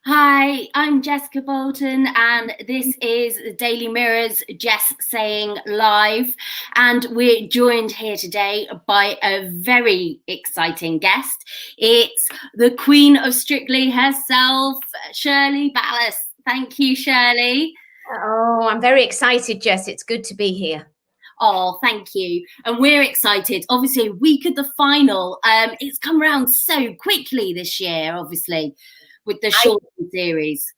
Hi, I'm Jessica Boulton, and this is the Daily Mirror's Jess saying live. And we're joined here today by a very exciting guest. It's the Queen of Strictly herself, Shirley Ballas. Thank you, Shirley. Oh, I'm very excited, Jess. It's good to be here. Oh, thank you. And we're excited. Obviously, a week of the final. It's come around so quickly this year, obviously, with the short series.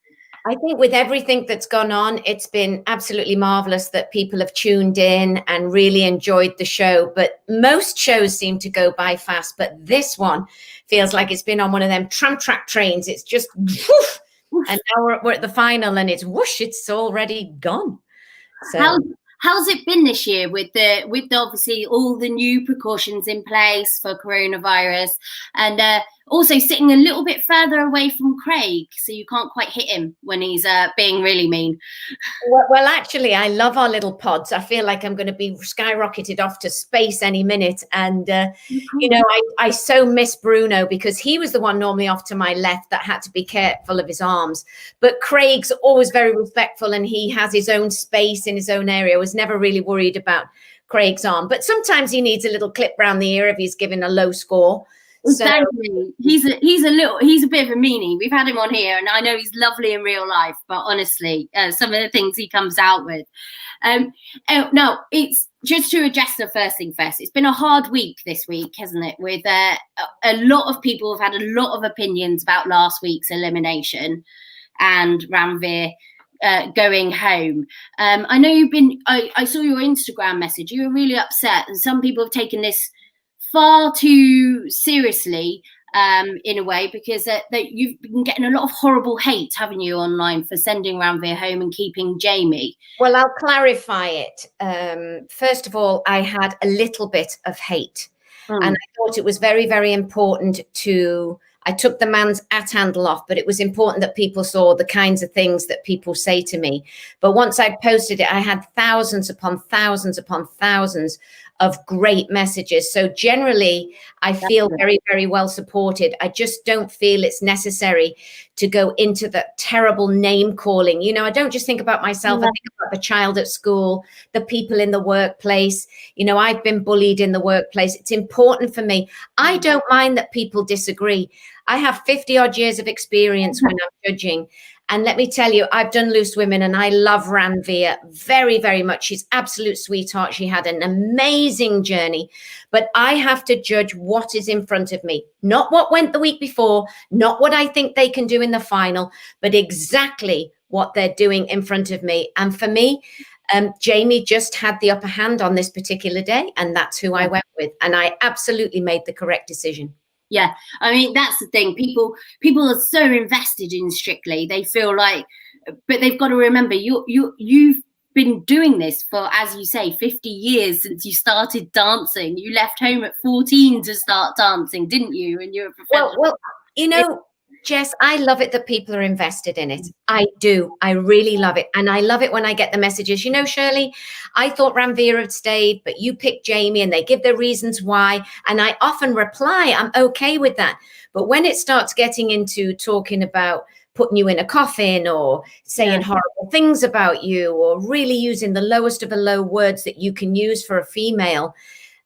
I think with everything that's gone on, it's been absolutely marvelous that people have tuned in and really enjoyed the show. But most shows seem to go by fast, but this one feels like it's been on one of them tram track trains. It's just whoosh, and now we're at the final and it's whoosh, it's already gone. So How's it been this year with the obviously all the new precautions in place for coronavirus, and also sitting a little bit further away from Craig, so you can't quite hit him when he's being really mean? Well, actually, I love our little pods. I feel like I'm going to be skyrocketed off to space any minute. And, I so miss Bruno because he was the one normally off to my left that had to be careful of his arms. But Craig's always very respectful and he has his own space in his own area. I was never really worried about Craig's arm. But sometimes he needs a little clip round the ear if he's given a low score. Exactly. So, he's a bit of a meanie. We've had him on here, and I know he's lovely in real life, but honestly, some of the things he comes out with. No, it's just to address the first thing first. It's been a hard week this week, hasn't it? With a lot of people have had a lot of opinions about last week's elimination and Ranveer going home. I know you've been. I saw your Instagram message. You were really upset, and some people have taken this far too seriously in a way, because that you've been getting a lot of horrible hate, haven't you, online for sending Ranveer home and keeping Jamie? Well, I'll clarify it. First of all, I had a little bit of hate and I thought it was very, very important I took the man's handle off, but it was important that people saw the kinds of things that people say to me. But once I posted it, I had thousands upon thousands upon thousands of great messages. So generally, I feel very, very well supported. I just don't feel it's necessary to go into the terrible name calling. You know, I don't just think about myself. I think about the child at school, the people in the workplace. You know, I've been bullied in the workplace. It's important for me. I don't mind that people disagree. I have 50 odd years of experience when I'm judging. And let me tell you, I've done Loose Women and I love Ranveer very, very much. She's absolute sweetheart. She had an amazing journey, but I have to judge what is in front of me, not what went the week before, not what I think they can do in the final, but exactly what they're doing in front of me. And for me, Jamie just had the upper hand on this particular day, and that's who I went with. And I absolutely made the correct decision. Yeah, I mean, that's the thing. People are so invested in Strictly. They feel like, but they've got to remember, you've been doing this for, as you say, 50 years since you started dancing. You left home at 14 to start dancing, didn't you? And you're a professional. Well, you know, Jess, I love it that people are invested in it. I do. I really love it. And I love it when I get the messages, you know, Shirley, I thought Ranveer had stayed, but you picked Jamie, and they give their reasons why. And I often reply, I'm okay with that. But when it starts getting into talking about putting you in a coffin or saying horrible things about you or really using the lowest of the low words that you can use for a female,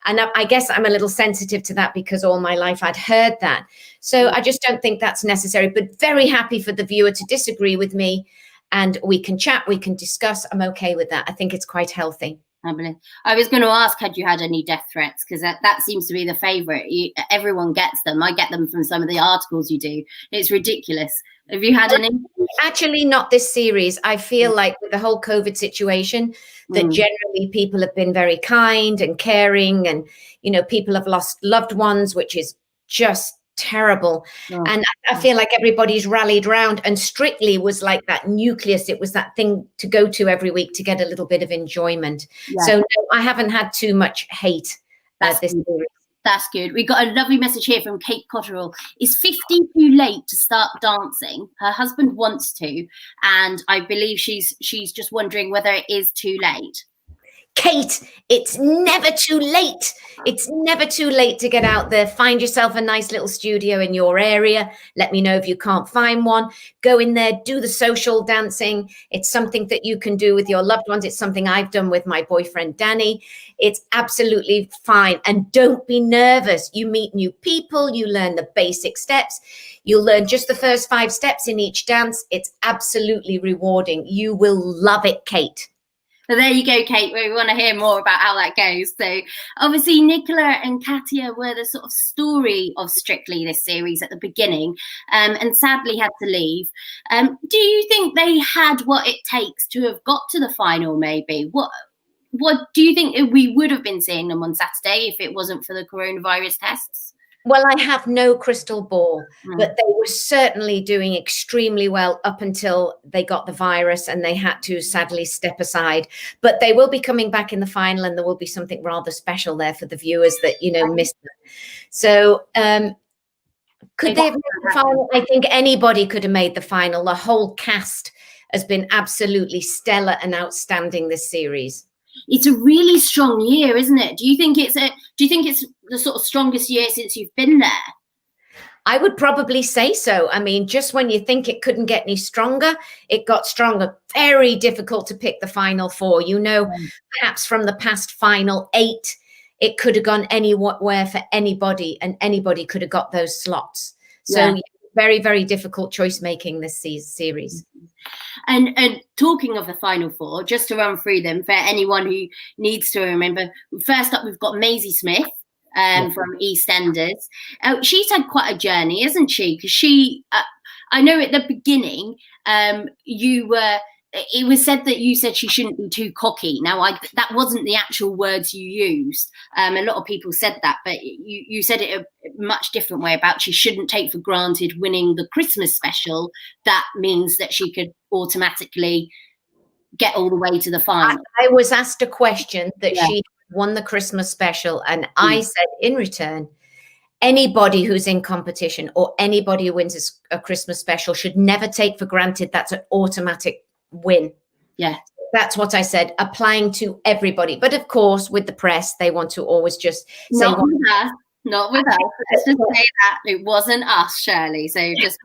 and I guess I'm a little sensitive to that because all my life I'd heard that. So I just don't think that's necessary, but very happy for the viewer to disagree with me, and we can chat, we can discuss. I'm okay with that. I think it's quite healthy. I was going to ask, had you had any death threats? Because that seems to be the favourite. Everyone gets them. I get them from some of the articles you do. It's ridiculous. Have you had any? Actually, not this series. I feel like with the whole COVID situation, that generally people have been very kind and caring, and, you know, people have lost loved ones, which is just terrible. And I feel like everybody's rallied round, and Strictly was like that nucleus. It was that thing to go to every week to get a little bit of enjoyment. So no, I haven't had too much hate at this series. That's good. We got a lovely message here from Kate Cotterill. Is 50 too late to start dancing? Her husband wants to, and I believe she's just wondering whether it is too late. Kate, it's never too late. It's never too late to get out there. Find yourself a nice little studio in your area. Let me know if you can't find one. Go in there, do the social dancing. It's something that you can do with your loved ones. It's something I've done with my boyfriend, Danny. It's absolutely fine. And don't be nervous. You meet new people. You learn the basic steps. You'll learn just the first 5 steps in each dance. It's absolutely rewarding. You will love it, Kate. So there you go, Kate. We want to hear more about how that goes. So obviously Nicola and Katia were the sort of story of Strictly this series at the beginning, and sadly had to leave. Do you think they had what it takes to have got to the final, maybe? What do you think we would have been seeing them on Saturday if it wasn't for the coronavirus tests? Well, I have no crystal ball, but they were certainly doing extremely well up until they got the virus and they had to sadly step aside. But they will be coming back in the final, and there will be something rather special there for the viewers that, you know, missed them. So could they have made the final? I think anybody could have made the final. The whole cast has been absolutely stellar and outstanding this series. It's a really strong year, isn't it? Do you think it's the sort of strongest year since you've been there? I would probably say so. I mean, just when you think it couldn't get any stronger, it got stronger. Very difficult to pick the final 4. You know, perhaps from the past final 8, it could have gone anywhere for anybody, and anybody could have got those slots. So very, very difficult choice making this series. And talking of the final 4, just to run through them for anyone who needs to remember. First up, we've got Maisie Smith from EastEnders. She's had quite a journey, isn't she? Because I know at the beginning, it was said that you said she shouldn't be too cocky. Now, that wasn't the actual words you used. A lot of people said that, but you said it a much different way about she shouldn't take for granted winning the Christmas special. That means that she could automatically get all the way to the final. I was asked a question that she won the Christmas special, and I said in return, anybody who's in competition or anybody who wins a Christmas special should never take for granted that's an automatic win. Yeah, that's what I said, applying to everybody. But of course, with the press, they want to always just say, not with us. Let's just say that it wasn't us, Shirley. So just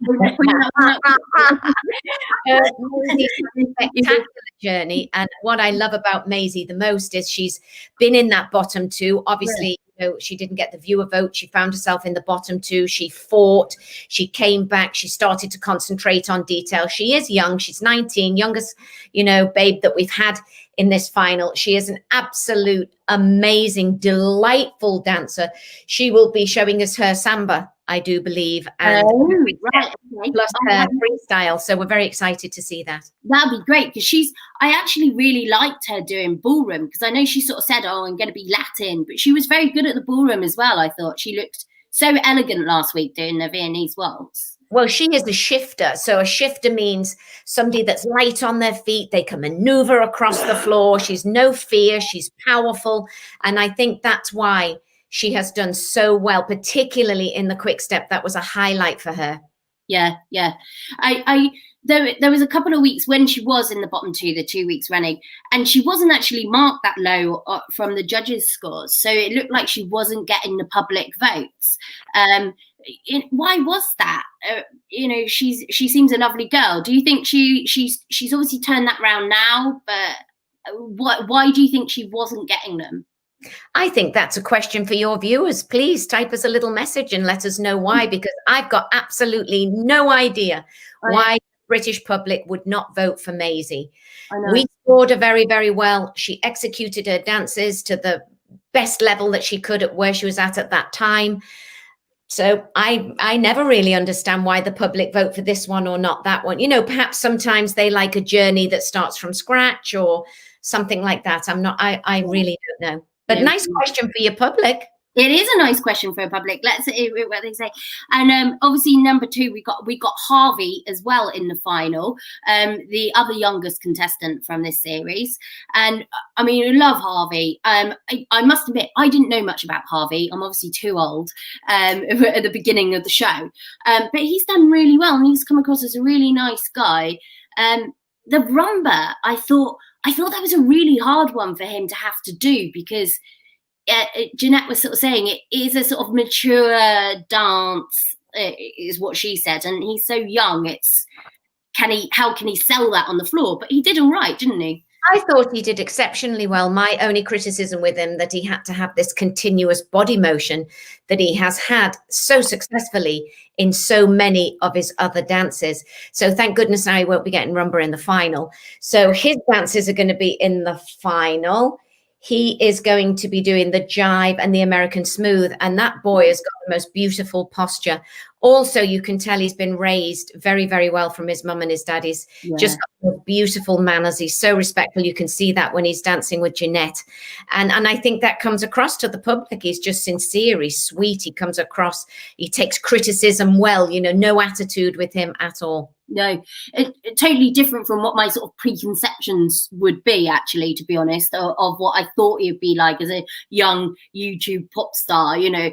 spectacular journey. And what I love about Maisie the most is she's been in that bottom 2. Obviously, you know, she didn't get the viewer vote. She found herself in the bottom 2. She fought. She came back. She started to concentrate on detail. She is young. She's 19, youngest, you know, babe that we've had in this final. She is an absolute amazing, delightful dancer. She will be showing us her samba, I do believe, and plus her freestyle. So we're very excited to see that. That'd be great, because I actually really liked her doing ballroom, because I know she sort of said, oh, I'm going to be Latin, but she was very good at the ballroom as well. I thought she looked so elegant last week doing the Viennese waltz. Well, she is a shifter. So a shifter means somebody that's light on their feet. They can maneuver across the floor. She's no fear. She's powerful. And I think that's why she has done so well, particularly in the quick step. That was a highlight for her. Yeah. There was a couple of weeks when she was in the bottom 2, the 2 weeks running, and she wasn't actually marked that low from the judges' scores. So it looked like she wasn't getting the public votes. Why was that? You know, she seems a lovely girl. Do you think she's obviously turned that round now? But why do you think she wasn't getting them? I think that's a question for your viewers. Please type us a little message and let us know why, because I've got absolutely no idea why the British public would not vote for Maisie. We scored her very, very well. She executed her dances to the best level that she could at where she was at that time. So I never really understand why the public vote for this one or not that one. You know, perhaps sometimes they like a journey that starts from scratch or something like that. I really don't know. But nice question for your public. It is a nice question for a public. Let's see what they say. And obviously, number 2, we got Harvey as well in the final, the other youngest contestant from this series. And I mean, I love Harvey. I must admit, I didn't know much about Harvey. I'm obviously too old at the beginning of the show. But he's done really well, and he's come across as a really nice guy. The rumba, I thought, I thought that was a really hard one for him to have to do, because Jeanette was sort of saying it is a sort of mature dance, is what she said, and he's so young. How can he sell that on the floor? But he did all right, didn't he? I thought he did exceptionally well. My only criticism with him that he had to have this continuous body motion that he has had so successfully in so many of his other dances. So thank goodness I won't be getting rumba in the final. So his dances are going to be in the final. He is going to be doing the jive and the American smooth, and that boy has got the most beautiful posture. Also, you can tell he's been raised very, very well from his mum and his dad. He's just got beautiful manners. He's so respectful. You can see that when he's dancing with Jeanette. And I think that comes across to the public. He's just sincere. He's sweet. He comes across. He takes criticism well, you know, no attitude with him at all. No, totally different from what my sort of preconceptions would be, actually, to be honest, of what I thought he'd be like as a young YouTube pop star, you know.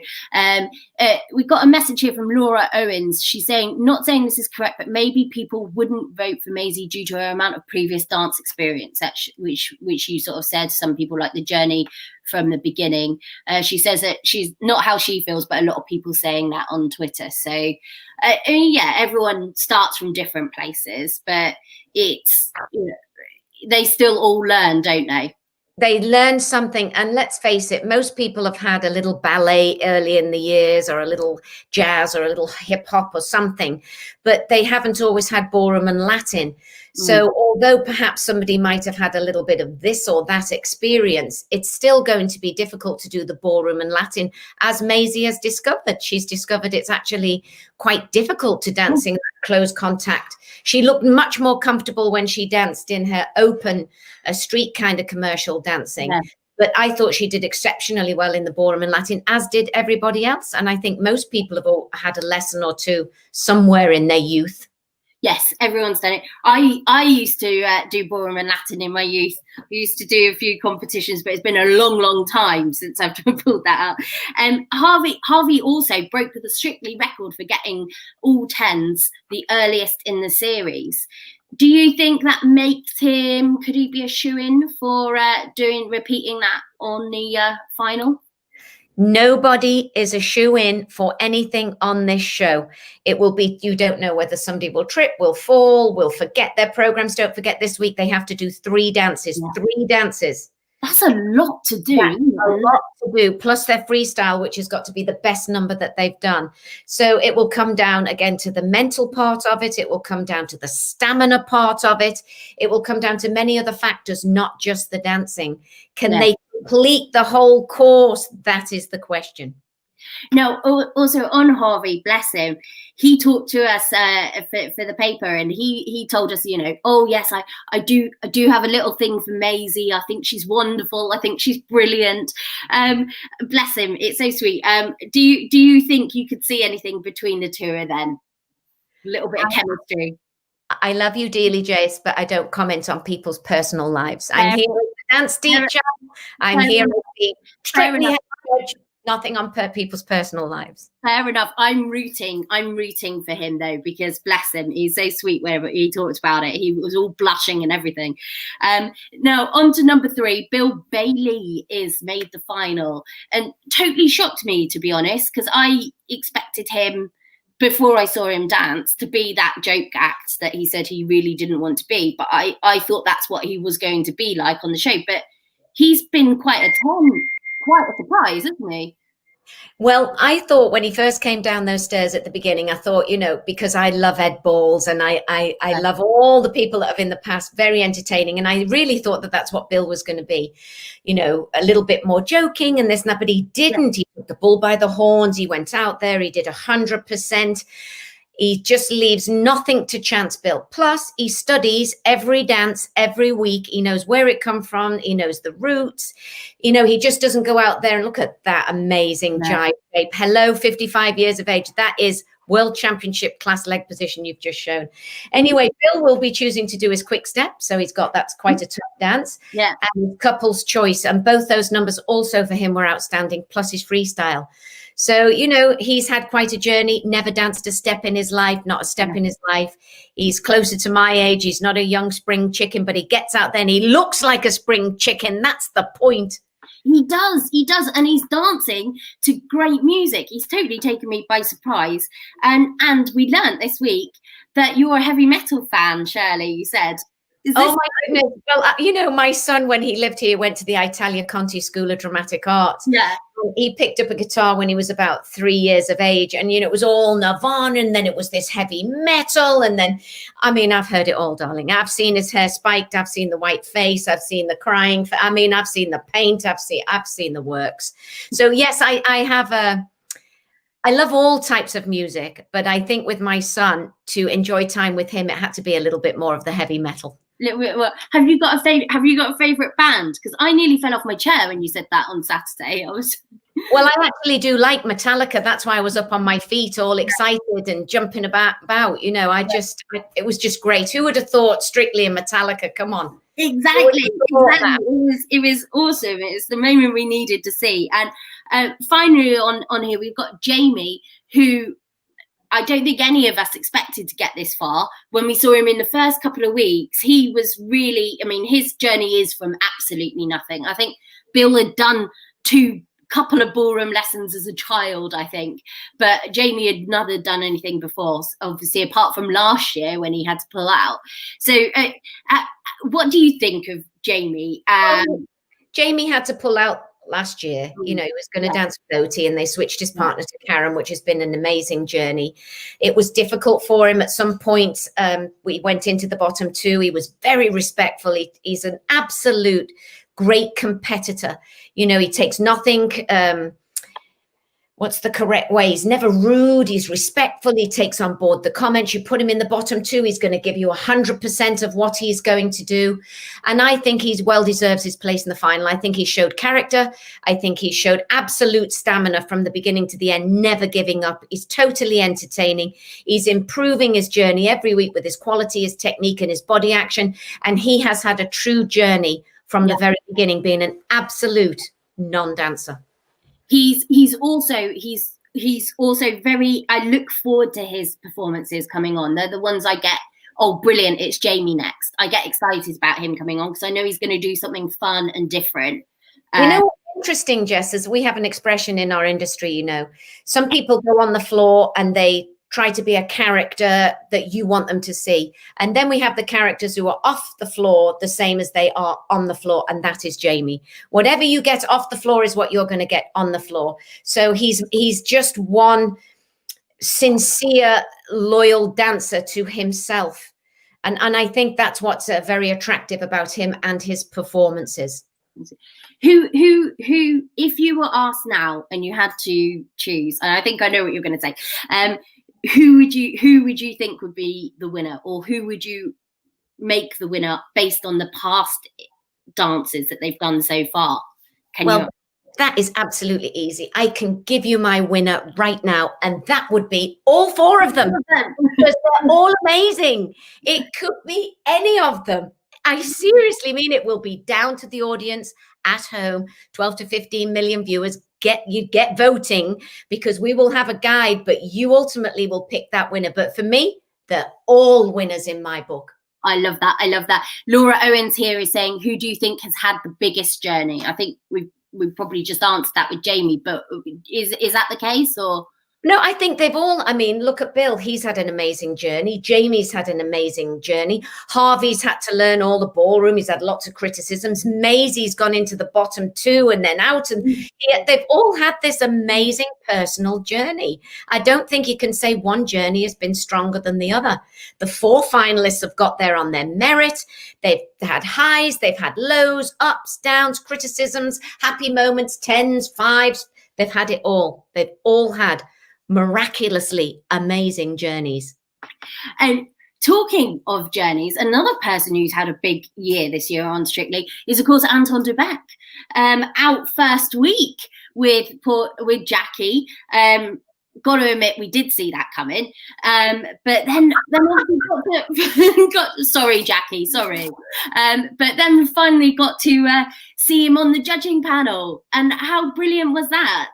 We got a message here from Laura Owens. She's saying, not saying this is correct, but maybe people wouldn't vote for Maisie due to her amount of previous dance experience, which you sort of said. Some people like the journey from the beginning. She says that she's not how she feels, but a lot of people saying that on Twitter. So I mean, yeah, everyone starts from different places, but it's, you know, they still all learn, don't they? They learn something, and let's face it, most people have had a little ballet early in the years, or a little jazz, or a little hip hop or something, but they haven't always had ballroom and Latin. So although perhaps somebody might have had a little bit of this or that experience, it's still going to be difficult to do the ballroom and Latin, as Maisie has discovered. She's discovered it's actually quite difficult to dance in close contact. She looked much more comfortable when she danced in her open street kind of commercial dancing. Yeah. But I thought she did exceptionally well in the ballroom and Latin, as did everybody else. And I think most people have all had a lesson or two somewhere in their youth. Yes, everyone's done it. I used to do ballroom and Latin in my youth. I used to do a few competitions, but it's been a long, long time since I've pulled that out. Harvey also broke the Strictly record for getting all tens, the earliest in the series. Do you think that makes him, could he be a shoo-in for repeating that on the final? Nobody is a shoo-in for anything on this show. It will be, you don't know whether somebody will trip, will fall, will forget their programs. Don't forget this week they have to do 3 dances, 3 dances. That's a lot to do. That's a lot to do, plus their freestyle, which has got to be the best number that they've done. So it will come down again to the mental part of it. It will come down to the stamina part of it. It will come down to many other factors, not just the dancing. Can they complete the whole course? That is the question. No, also on Harvey, bless him, he talked to us for the paper, and he told us, you know, oh yes, I do have a little thing for Maisie. I think she's wonderful. I think she's brilliant. Bless him, it's so sweet. Do you think you could see anything between the two of them? A little bit of chemistry. I love you dearly, Jace, but I don't comment on people's personal lives. I'm here with the dance teacher. I'm here with the strictly head judge. Nothing on people's personal lives. Fair enough. I'm rooting for him though, because bless him, he's so sweet whenever he talked about it. He was all blushing and everything. Now on to number 3. Bill Bailey is made the final, and totally shocked me, to be honest, because I expected him, before I saw him dance, to be that joke act that he said he really didn't want to be. But I thought that's what he was going to be like on the show. But he's been quite a surprise, isn't he? Well, I thought when he first came down those stairs at the beginning, I thought, you know, because I love Ed Balls and I love all the people that have in the past, very entertaining. And I really thought that that's what Bill was going to be, you know, a little bit more joking and this and that, but he didn't. He took the bull by the horns. He went out there. He did 100%. He just leaves nothing to chance, Bill. Plus, he studies every dance every week. He knows where it come from. He knows the roots. You know, he just doesn't go out there and look at that amazing jive shape. Hello, 55 years of age. That is World Championship class leg position you've just shown. Anyway, Bill will be choosing to do his quick step. So he's got, that's quite a tough dance. Yeah. And couples choice. And both those numbers also for him were outstanding, plus his freestyle. So, you know, he's had quite a journey, never danced a step in his life, not a step in his life. He's closer to my age. He's not a young spring chicken, but he gets out there and he looks like a spring chicken. That's the point. He does. And he's dancing to great music. He's totally taken me by surprise. And we learnt this week that you're a heavy metal fan, Shirley, you said. Oh my goodness. Well, you know, my son, when he lived here, went to the Italia Conti School of Dramatic Art. Yeah. He picked up a guitar when he was about 3 years of age. And, you know, it was all Nirvana, and then it was this heavy metal. And then, I mean, I've heard it all, darling. I've seen his hair spiked. I've seen the white face. I've seen the crying. I mean, I've seen the paint. I've seen the works. So, yes, I love all types of music. But I think with my son, to enjoy time with him, it had to be a little bit more of the heavy metal. Well, have you got a favorite band? Because I nearly fell off my chair when you said that on Saturday. Well, I actually do like Metallica. That's why I was up on my feet, all excited and jumping about. You know, it was just great. Who would have thought Strictly and Metallica? Come on. Exactly. It was awesome. It's the moment we needed to see. And finally on here, we've got Jamie, who I don't think any of us expected to get this far. When we saw him in the first couple of weeks, he was really, I mean, his journey is from absolutely nothing. I think Bill had done couple of ballroom lessons as a child, I think, but Jamie had never done anything before, obviously, apart from last year when he had to pull out. So what do you think of Jamie? Jamie had to pull out last year. You know, he was going to dance with Oti, and they switched his partner to Karen, which has been an amazing journey. It was difficult for him at some points. We went into the bottom two. He was very respectful. He's an absolute great competitor. You know, he takes nothing. What's the correct way? He's never rude. He's respectful. He takes on board the comments. You put him in the bottom two, he's going to give you 100% of what he's going to do. And I think he's well deserves his place in the final. I think he showed character. I think he showed absolute stamina from the beginning to the end, never giving up. He's totally entertaining. He's improving his journey every week with his quality, his technique, and his body action. And he has had a true journey from the very beginning, being an absolute non-dancer. He's also very, I look forward to his performances coming on. They're the ones I get, oh, brilliant, it's Jamie next. I get excited about him coming on because I know he's going to do something fun and different. You know what's interesting, Jess, is we have an expression in our industry, you know, some people go on the floor and they try to be a character that you want them to see. And then we have the characters who are off the floor the same as they are on the floor. And that is Jamie. Whatever you get off the floor is what you're going to get on the floor. So he's just one sincere, loyal dancer to himself. And I think that's what's very attractive about him and his performances. Who, if you were asked now and you had to choose, and I think I know what you're going to say, who would you think would be the winner, or who would you make the winner based on the past dances that they've done so far? That is absolutely easy. I can give you my winner right now, and that would be all four of them because they're all amazing. It could be any of them. I seriously mean it. Will be down to the audience at home, 12 to 15 million viewers. Get voting, because we will have a guide, but you ultimately will pick that winner. But for me, they're all winners in my book. I love that. Laura Owens here is saying, who do you think has had the biggest journey? I think we've probably just answered that with Jamie, but is that the case, or? No, I think they've all, I mean, look at Bill. He's had an amazing journey. Jamie's had an amazing journey. Harvey's had to learn all the ballroom. He's had lots of criticisms. Maisie's gone into the bottom two and then out. And they've all had this amazing personal journey. I don't think you can say one journey has been stronger than the other. The four finalists have got there on their merit. They've had highs, they've had lows, ups, downs, criticisms, happy moments, 10s, 5s. They've had it all. They've all had miraculously amazing journeys. And talking of journeys, another person who's had a big year this year on Strictly is, of course, Anton Du Beke, out first week with Jackie. got to admit, we did see that coming. But then obviously sorry, Jackie, sorry. But then we finally got to see him on the judging panel. And how brilliant was that?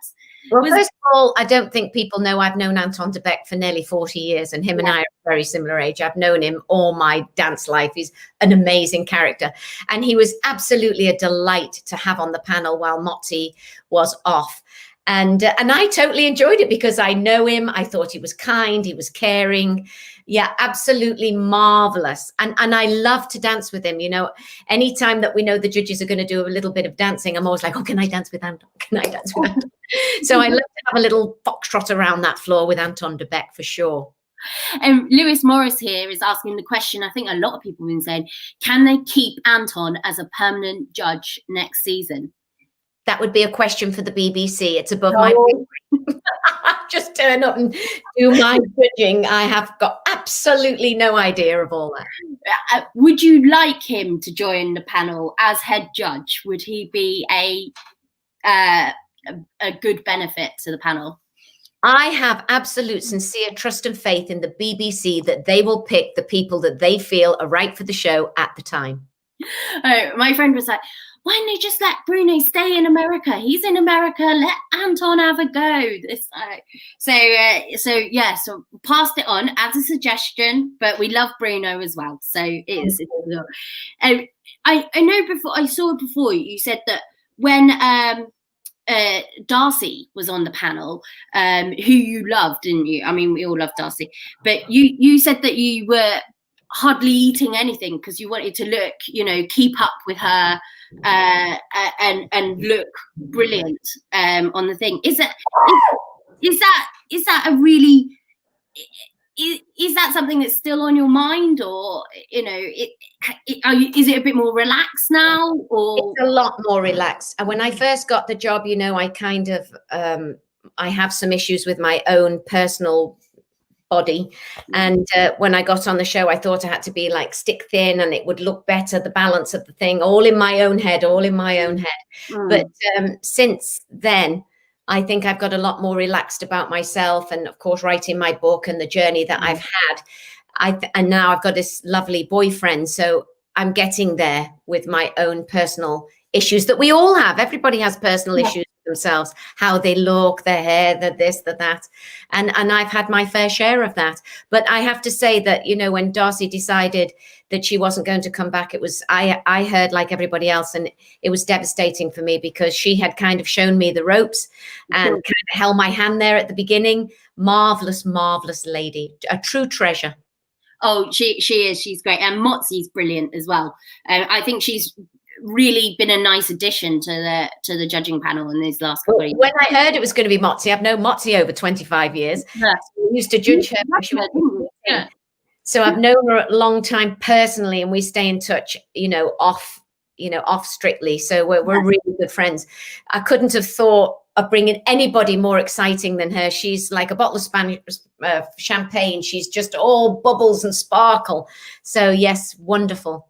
Well, first of all, I don't think people know I've known Anton Du Beke for nearly 40 years, and him and I are a very similar age. I've known him all my dance life. He's an amazing character. And he was absolutely a delight to have on the panel while Motzi was off. And I totally enjoyed it because I know him. I thought he was kind. He was caring. Yeah, absolutely marvelous. And I love to dance with him. You know, anytime that we know the judges are going to do a little bit of dancing, I'm always like, oh, can I dance with Anton? Can I dance with Anton? So I love to have a little foxtrot around that floor with Anton Du Beke for sure. And Lewis Morris here is asking the question, I think a lot of people have been saying, can they keep Anton as a permanent judge next season? That would be a question for the BBC. It's above my just turn up and do my judging. I have got absolutely no idea of all that. Would you like him to join the panel as head judge? Would he be a good benefit to the panel? I have absolute sincere trust and faith in the BBC that they will pick the people that they feel are right for the show at the time. Oh, my friend was like, why don't they just let Bruno stay in America? He's in America. Let Anton have a go. So passed it on as a suggestion, but we love Bruno as well. So it's I know before I saw before you said that when Darcy was on the panel, who you loved, didn't you? I mean, we all love Darcy, but you said that you were hardly eating anything because you wanted to look, keep up with her and look brilliant on the thing. Is that a really is that something that's still on your mind, or is it a bit more relaxed now? Or it's a lot more relaxed. And when I first got the job, I kind of I have some issues with my own personal body, and when I got on the show, I thought I had to be like stick thin and it would look better, the balance of the thing, all in my own head. But since then, I think I've got a lot more relaxed about myself, and of course writing my book and the journey that I've had. And now I've got this lovely boyfriend, so I'm getting there with my own personal issues that we all have. Everybody has personal issues themselves, how they look, their hair, the this, the that, and I've had my fair share of that. But I have to say that when Darcy decided that she wasn't going to come back, it was I heard like everybody else, and it was devastating for me because she had kind of shown me the ropes and kind of held my hand there at the beginning. Marvelous lady, a true treasure. Oh, she is. She's great, and Motzi's brilliant as well. I think she's really been a nice addition to the judging panel in these last couple of years. When I heard it was going to be Motzi, I've known Motzi over 25 years. Yeah. So we used to judge her. So I've known her a long time personally, and we stay in touch, off strictly. So we're really good friends. I couldn't have thought of bringing anybody more exciting than her. She's like a bottle of Spanish champagne. She's just all bubbles and sparkle. So yes, wonderful.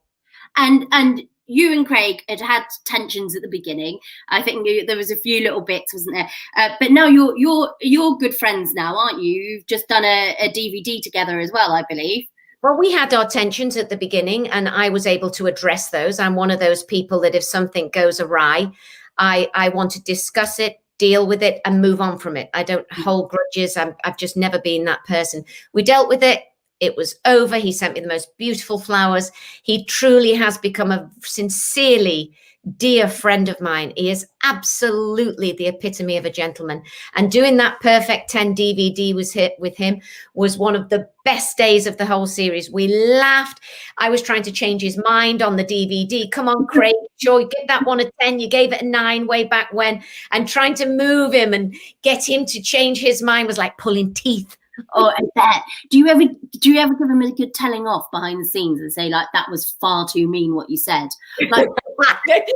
And you and Craig had tensions at the beginning. I think there was a few little bits, wasn't there? But now you're good friends now, aren't you? You've just done a DVD together as well, I believe. Well, we had our tensions at the beginning, and I was able to address those. I'm one of those people that if something goes awry, I want to discuss it, deal with it, and move on from it. I don't hold grudges. I've just never been that person. We dealt with it. It was over. He sent me the most beautiful flowers. He truly has become a sincerely dear friend of mine. He is absolutely the epitome of a gentleman. And doing that Perfect 10 DVD with him was one of the best days of the whole series. We laughed. I was trying to change his mind on the DVD. Come on, Craig, sure, give that one a 10. You gave it a 9 way back when. And trying to move him and get him to change his mind was like pulling teeth. Oh, I bet. Do you ever give him a good telling off behind the scenes and say like that was far too mean what you said? Like that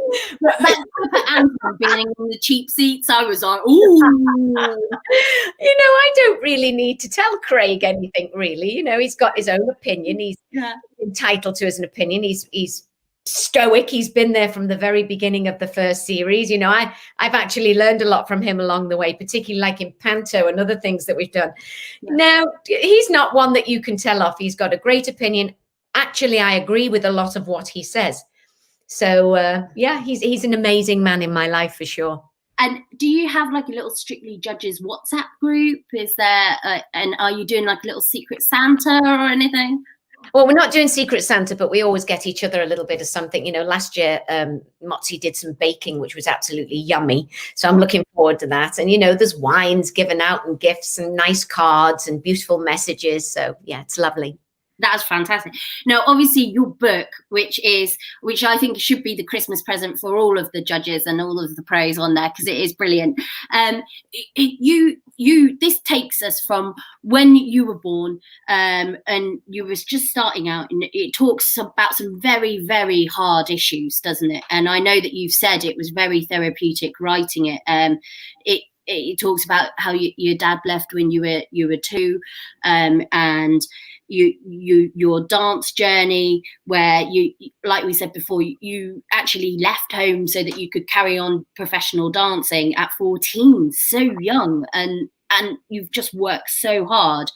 Anton being in the cheap seats, I was like, ooh. I don't really need to tell Craig anything really. He's got his own opinion. He's entitled to his opinion. He's stoic. He's been there from the very beginning of the first series. You know, I've actually learned a lot from him along the way, particularly like in Panto and other things that we've done. Yeah. Now, he's not one that you can tell off. He's got a great opinion. Actually, I agree with a lot of what he says. So, yeah, he's an amazing man in my life for sure. And do you have like a little Strictly Judges WhatsApp group? Is there, and are you doing like a little Secret Santa or anything? Well, we're not doing Secret Santa, but we always get each other a little bit of something. You know, last year, Motzi did some baking, which was absolutely yummy. So I'm looking forward to that. And, you know, there's wines given out and gifts and nice cards and beautiful messages. So, yeah, it's lovely. That's fantastic. Now, obviously, your book, which I think should be the Christmas present for all of the judges and all of the pros on there, because it is brilliant. This takes us from when you were born, and you was just starting out, and it talks about some very, very hard issues, doesn't it? And I know that you've said it was very therapeutic writing it. It talks about how your dad left when you were 2, and your dance journey, where you, like we said before, you actually left home so that you could carry on professional dancing at 14, so young, and you've just worked so hard.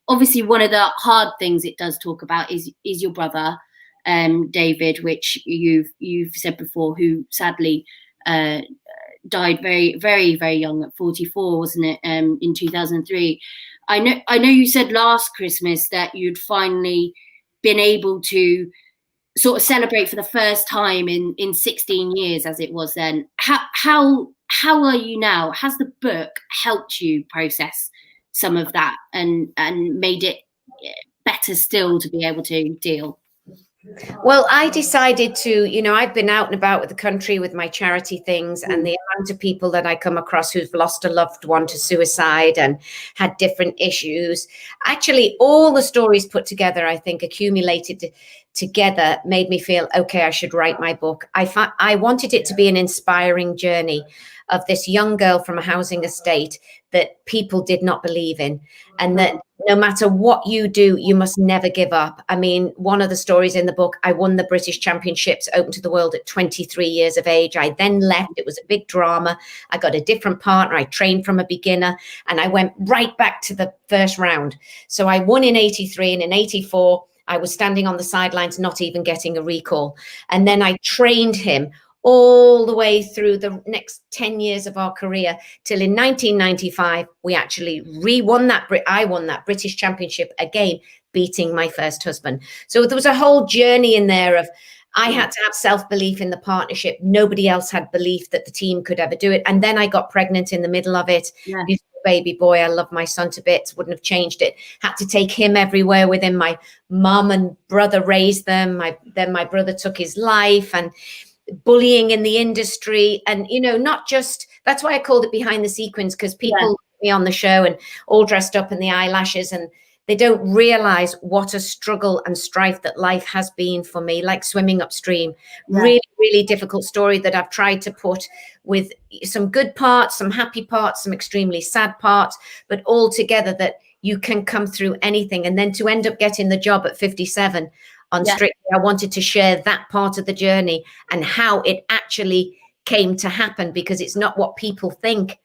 Obviously, one of the hard things it does talk about is your brother, David, which you've said before, who sadly died very, very, very young at 44, wasn't it? In 2003. I know you said last Christmas that you'd finally been able to sort of celebrate for the first time in 16 years, as it was then. How are you now? Has the book helped you process some of that and made it better still to be able to deal? Well, I decided to, you know, I've been out and about with the country with my charity things, and the amount of people that I come across who've lost a loved one to suicide and had different issues. Actually, all the stories put together, I think, accumulated together, made me feel, okay, I should write my book. I wanted it to be an inspiring journey of this young girl from a housing estate that people did not believe in, and that no matter what you do, you must never give up. I mean, one of the stories in the book, I won the British Championships Open to the World at 23 years of age. I then left. It was a big drama. I got a different partner. I trained from a beginner, and I went right back to the first round. So I won in 83, and in 84, I was standing on the sidelines, not even getting a recall. And then I trained him all the way through the next 10 years of our career, till in 1995, we actually won that British Championship again, beating my first husband. So there was a whole journey in there of, I had to have self-belief in the partnership. Nobody else had belief that the team could ever do it. And then I got pregnant in the middle of it. Yeah. Beautiful baby boy. I love my son to bits. Wouldn't have changed it. Had to take him everywhere with him. My mum and brother raised them. Then my brother took his life, and bullying in the industry. And, you know, not just, that's why I called it Behind the Sequins, because people look at me on the show and all dressed up in the eyelashes, and they don't realize what a struggle and strife that life has been for me, like swimming upstream. Really, really difficult story that I've tried to put with some good parts, some happy parts, some extremely sad parts, but all together, that you can come through anything. And then to end up getting the job at 57 on Strictly, I wanted to share that part of the journey and how it actually came to happen, because it's not what people think.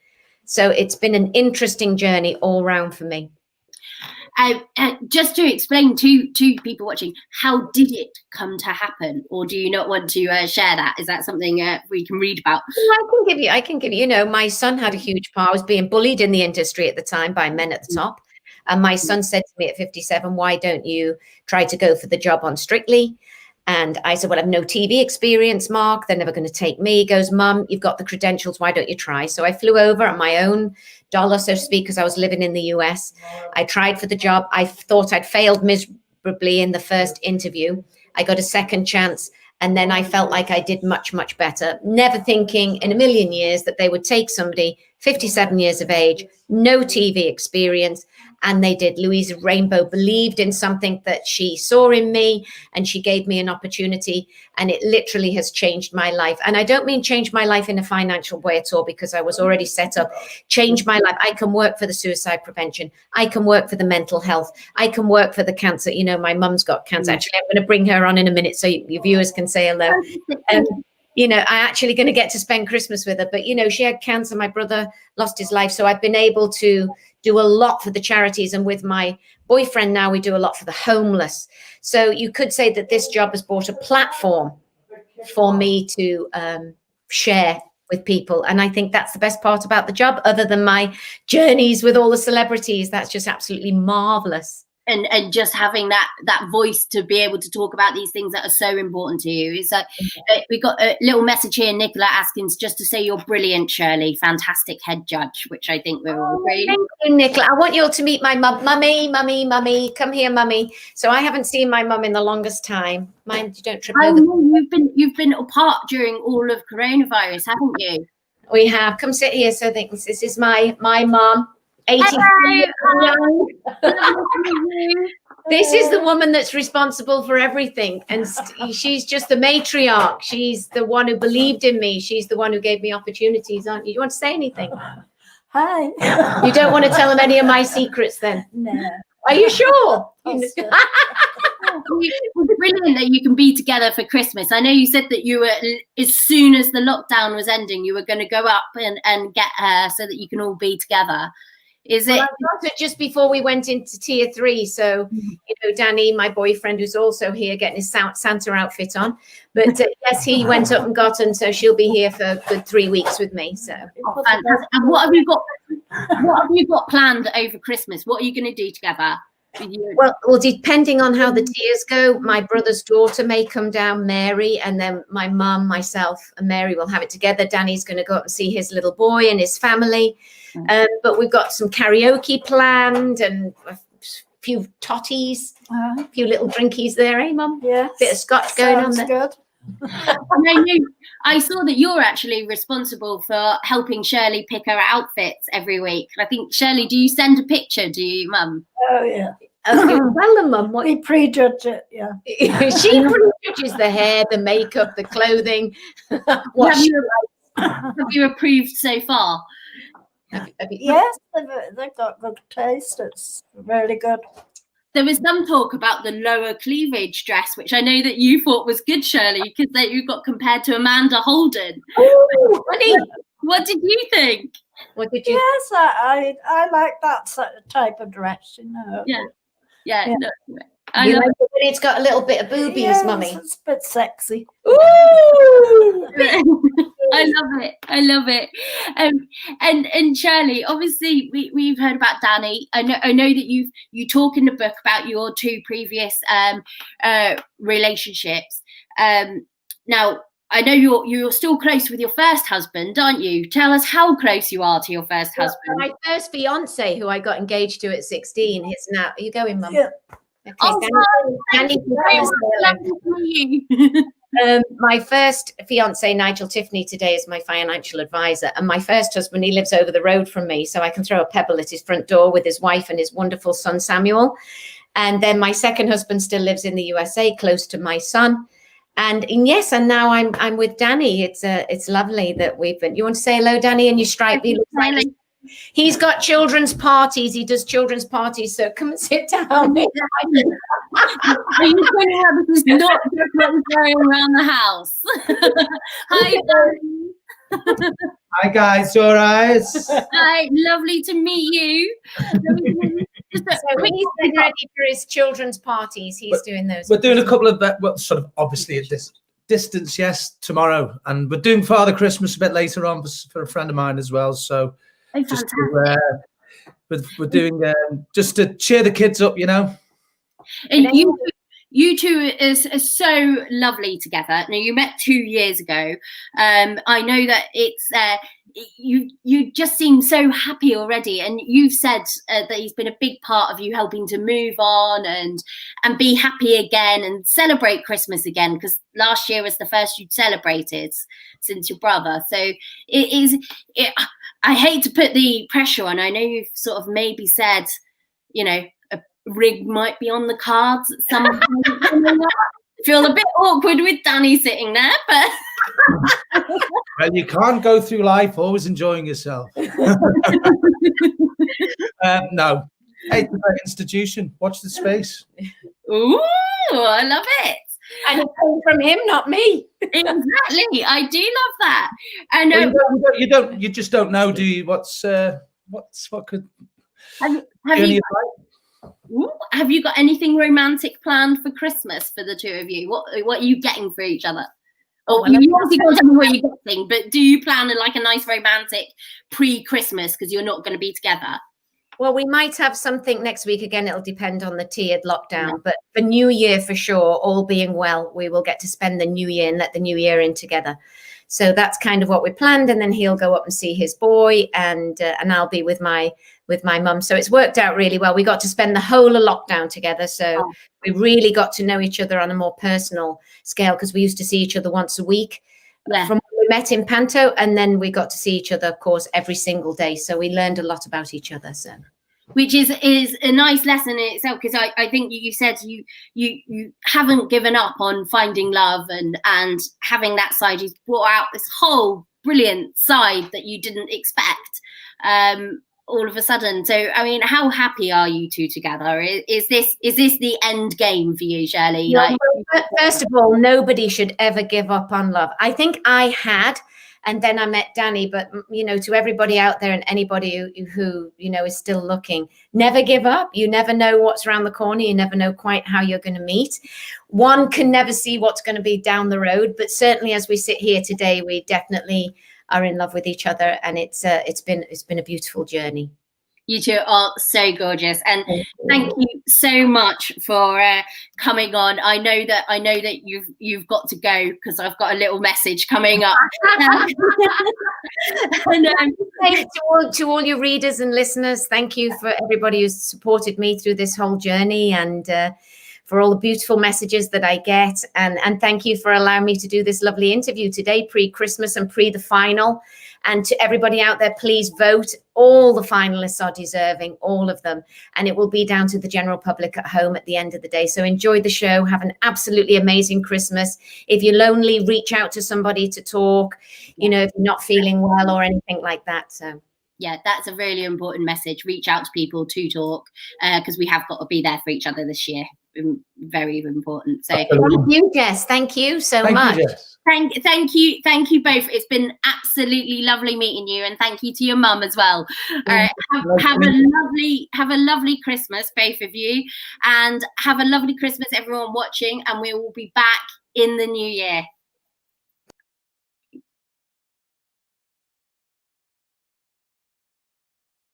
So it's been an interesting journey all round for me. Just to explain to people watching, how did it come to happen? Or do you not want to share that? Is that something we can read about? I can give you, you know, my son had a huge part. I was being bullied in the industry at the time by men at the top. And my son said to me at 57, why don't you try to go for the job on Strictly? And I said, well, I've no TV experience, Mark. They're never going to take me. He goes, Mum, you've got the credentials. Why don't you try? So I flew over on my own dollar, so to speak, because I was living in the US. I tried for the job. I thought I'd failed miserably in the first interview. I got a second chance. And then I felt like I did much, much better, never thinking in a million years that they would take somebody 57 years of age, no TV experience. And they did. Louisa Rainbow believed in something that she saw in me, and she gave me an opportunity, and it literally has changed my life. And I don't mean change my life in a financial way at all, because I was already set up. Change my life. I can work for the suicide prevention. I can work for the mental health. I can work for the cancer. You know, my mum's got cancer. Actually, I'm going to bring her on in a minute so your viewers can say hello. You know, I'm actually going to get to spend Christmas with her. But, you know, she had cancer. My brother lost his life. So I've been able to do a lot for the charities. And with my boyfriend now, we do a lot for the homeless. So you could say that this job has brought a platform for me to share with people. And I think that's the best part about the job, other than my journeys with all the celebrities. That's just absolutely marvelous. And just having that voice to be able to talk about these things that are so important to you. Is we got a little message here, Nicola Askins, just to say you're brilliant, Shirley, fantastic head judge, which I think we're all really. Thank you, Nicola. I want you all to meet my mum. Mummy, come here, mummy. So I haven't seen my mum in the longest time. Mind you don't trip over. No, you've been apart during all of coronavirus, haven't you? We have. Come sit here. So this is my mum. 83. This is the woman that's responsible for everything, and she's just the matriarch. She's the one who believed in me. She's the one who gave me opportunities, aren't you? You want to say anything? Hi. You don't want to tell them any of my secrets then? No. Are you sure? It's brilliant that you can be together for Christmas. I know you said that you were, as soon as the lockdown was ending, you were going to go up and get her so that you can all be together. Is it? Well, I got it just before we went into tier 3. So, you know, Danny, my boyfriend, who's also here getting his Santa outfit on. But yes, he went up and got her, so she'll be here for a good 3 weeks with me. So, fantastic. And what have you got planned over Christmas? What are you going to do together? Well, depending on how the tiers go, my brother's daughter may come down, Mary, and then my mum, myself, and Mary will have it together. Danny's going to go up and see his little boy and his family. But we've got some karaoke planned and a few totties, a few little drinkies there, eh, Mum? Yeah. Bit of scotch going on there. Good. I saw that you're actually responsible for helping Shirley pick her outfits every week. I think, Shirley, do you send a picture, do you, Mum? Oh, yeah. Well, then, Mum, what We prejudge it, yeah. she prejudges the hair, the makeup, the clothing. Have you approved so far? Yes, they've got good taste. It's really good. There was some talk about the lower cleavage dress, which I know that you thought was good, Shirley, because you got compared to Amanda Holden. Oh, honey. What did you think? What did you? Yes, I like that type of dress, you know. Yeah. No, I love it when it's got a little bit of boobies, yes, Mummy. It's a bit sexy. Ooh! I love it. And Shirley, obviously we've heard about Danny. I know that you talk in the book about your 2 previous relationships. Now I know you're still close with your first husband, aren't you? Tell us how close you are to your first husband. My first fiance, who I got engaged to at 16, is now. Are you going, Mum? Yeah. Okay, Danny, my first fiance, Nigel Tiffany, today is my financial advisor, and my first husband, he lives over the road from me, so I can throw a pebble at his front door with his wife and his wonderful son Samuel. And then my second husband still lives in the USA, close to my son. And yes, and now I'm with Danny. It's lovely that we've been. You want to say hello, Danny? And you strike me. He's got children's parties. He does children's parties. So come and sit down. Are you going to have this not just what's going around the house? Hi, Danny. Hi guys, all right? Hi, lovely to meet you. So he's getting ready for his children's parties. He's doing those. We're doing a couple of, sort of obviously at this distance, yes, tomorrow. And we're doing Father Christmas a bit later on for a friend of mine as well. So just we're doing just to cheer the kids up, you know. And you two are so lovely together. Now, you met 2 years ago. I know that you just seem so happy already, and you've said that he's been a big part of you helping to move on and be happy again and celebrate Christmas again, because last year was the first you'd celebrated since your brother. So I hate to put the pressure on. I know you've sort of maybe said, you know, a rig might be on the cards at some point. Feel a bit awkward with Danny sitting there, but well, you can't go through life always enjoying yourself. No, hey, the institution. Watch the space. Ooh, I love it. And it came from him, not me. Exactly, I do love that. And well, you just don't know, do you? What could have you got anything romantic planned for Christmas for the two of you? What are you getting for each other? Oh, well, you obviously can't tell me what you're getting, but do you plan like a nice romantic pre-Christmas because you're not going to be together? Well, we might have something next week. Again, it'll depend on the tiered lockdown. But for New Year, for sure, all being well, we will get to spend the New Year and let the New Year in together. So that's kind of what we planned. And then he'll go up and see his boy, and I'll be with my mum. So it's worked out really well. We got to spend the whole of lockdown together. So we really got to know each other on a more personal scale, because we used to see each other once a week. From when we met in Panto, and then we got to see each other, of course, every single day. So we learned a lot about each other. So, which is a nice lesson in itself, because I think you said you haven't given up on finding love and having that side. You've brought out this whole brilliant side that you didn't expect all of a sudden. So, I mean, how happy are you two together? Is this the end game for you, Shirley? No, first of all, nobody should ever give up on love. I think I had, and then I met Danny. But, you know, to everybody out there and anybody who you know, is still looking, never give up. You never know what's around the corner. You never know quite how you're going to meet. One can never see what's going to be down the road. But certainly as we sit here today, we definitely are in love with each other, and it's been a beautiful journey. You two are so gorgeous, and thank you so much for coming on. I know that you've got to go, because I've got a little message coming up. And, thanks to all your readers and listeners. Thank you for everybody who's supported me through this whole journey, and for all the beautiful messages that I get. And thank you for allowing me to do this lovely interview today, pre-Christmas and pre the final. And to everybody out there, please vote. All the finalists are deserving, all of them. And it will be down to the general public at home at the end of the day. So enjoy the show. Have an absolutely amazing Christmas. If you're lonely, reach out to somebody to talk, you know, if you're not feeling well or anything like that. So. Yeah, that's a really important message. Reach out to people to talk, because we have got to be there for each other this year. Very important. So thank you, Jess. Thank you so much. You, Jess. Thank you both. It's been absolutely lovely meeting you, and thank you to your mum as well. Have a lovely Christmas, both of you, and have a lovely Christmas, everyone watching. And we will be back in the new year.